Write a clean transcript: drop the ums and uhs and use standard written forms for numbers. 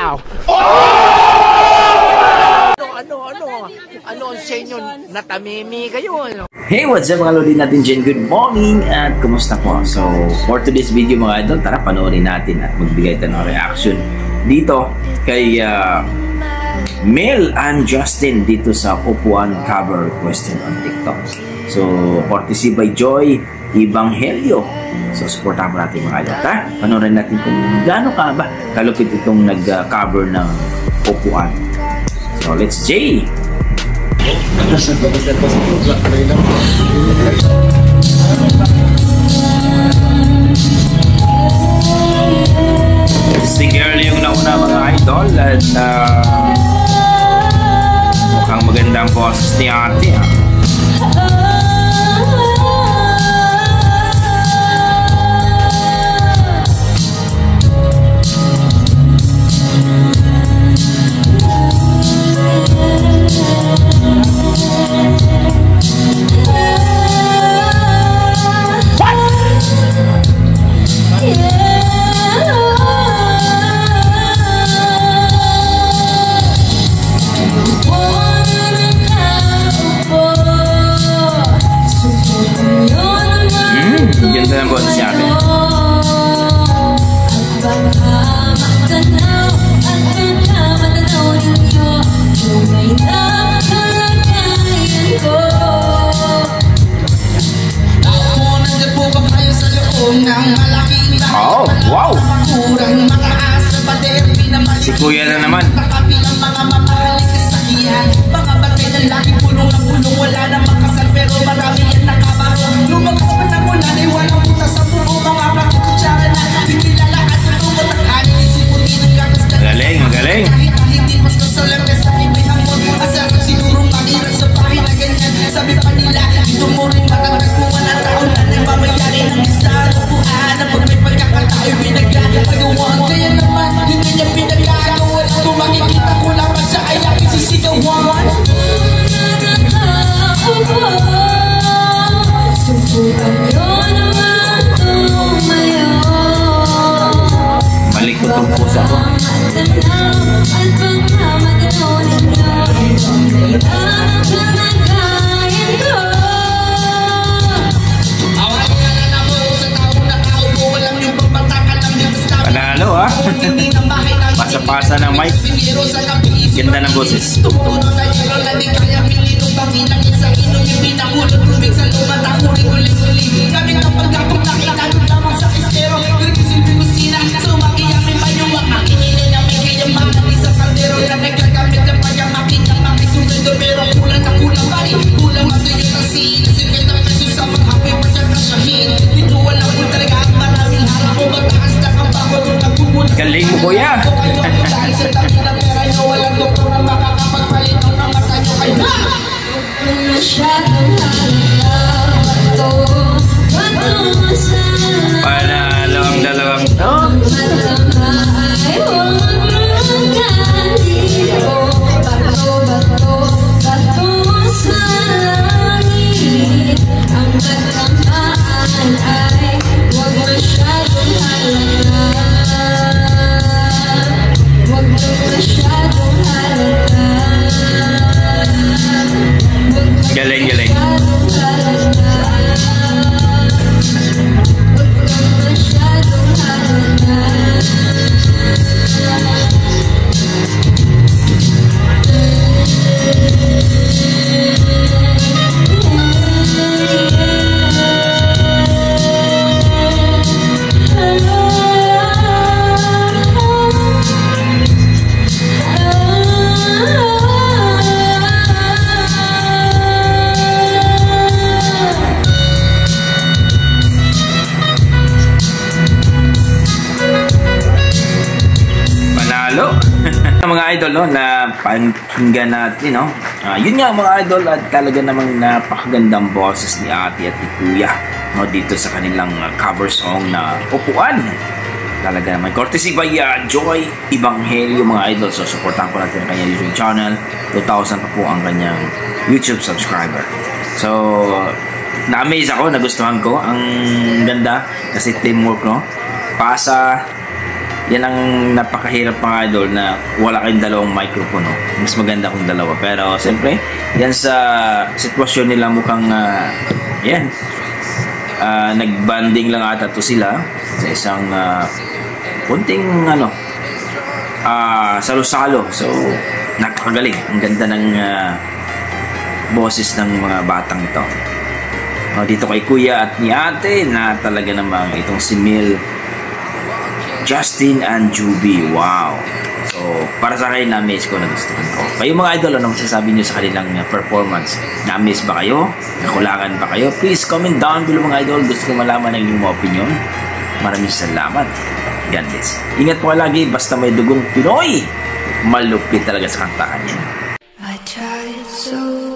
wow! Ano ang senyo? Natamimi kayo, ano? Hey, what's up mga lodi natin dyan? Good morning at kumusta po? So, for today's video mga idol, tara panoorin natin at magbigay tayo ng reaction dito kay Mel and Justin dito sa upuan cover question on TikTok. So, courtesy by Joy Evangelio. So, supportahan mo natin mga idol. Tara, panoorin natin kung gaano ka ba kalupit itong nag-cover ng upuan. So, let's J! Si girl yung nauna mga idol at mukhang magandang boses ni ate ha. Ganda ng boses niya ate. Oh, wow! Si Kuya na naman. Wala namang kasal pero marami yan nakabaro. Lumakas pa na mula na iwalang puta sa buo. Mga bakit kutsara na bigilala at tutumot ang kanin. Isiputi ng gagas na magaling, magaling. Hindi mas kasalam ka sa ibig hamon. Asal ka sigurong mahirap sa bahay na ganyan. Sabi pa nila, ito mo rin matagpuan ang taon na nagmamayari ng isa. Lupuan na pag may pagkakatao'y pinagagawa. Kaya naman, hindi niya pinagagawa. Kung makikita ko lang pa siya ay aking sisigawan. Malikot ang pusa ko. Panalo ha. Pasa-pasa ng mic. Ganda ng boses. Galing mo kuya. Panalo ang dalawang to. Galing, galing. Mga idol no, na pakinggan natin no. Yun nga mga idol at talaga namang napakagandang boses ni ate at ni kuya no, dito sa kanilang cover song na Upuan. Talaga naman courtesy by Joy Evangelio mga idol. So supportan ko natin ang kanyang YouTube channel. 2,000 pa po ang kanyang YouTube subscriber. So na-amaze ako, nagustuhan ko. Ang ganda kasi teamwork no. Pasa yan ang napakahirap mga idol na wala kayong dalawang microphone. No? Mas maganda kung dalawa. Pero siyempre, yan sa sitwasyon nila mukhang nagbanding lang ata to sila sa isang kunting salo-salo. So, napakagaling. Ang ganda ng boses ng mga batang ito. Dito kay kuya at ni ate na talaga namang itong si Mil, Justin and Juby. Wow. So, para sa akin, na-amaze ko, nagustuhan ko. Kayo mga idol, ano masasabi nyo sa kanilang performance? Na-amaze ba kayo? Nakulangan ba kayo? Please comment down below mga idol. Gusto ko malaman ang inyong opinion. Maraming salamat. God bless. Ingat po lagi, basta may dugong Pinoy. Malupit talaga sa kantaan yan. I tried so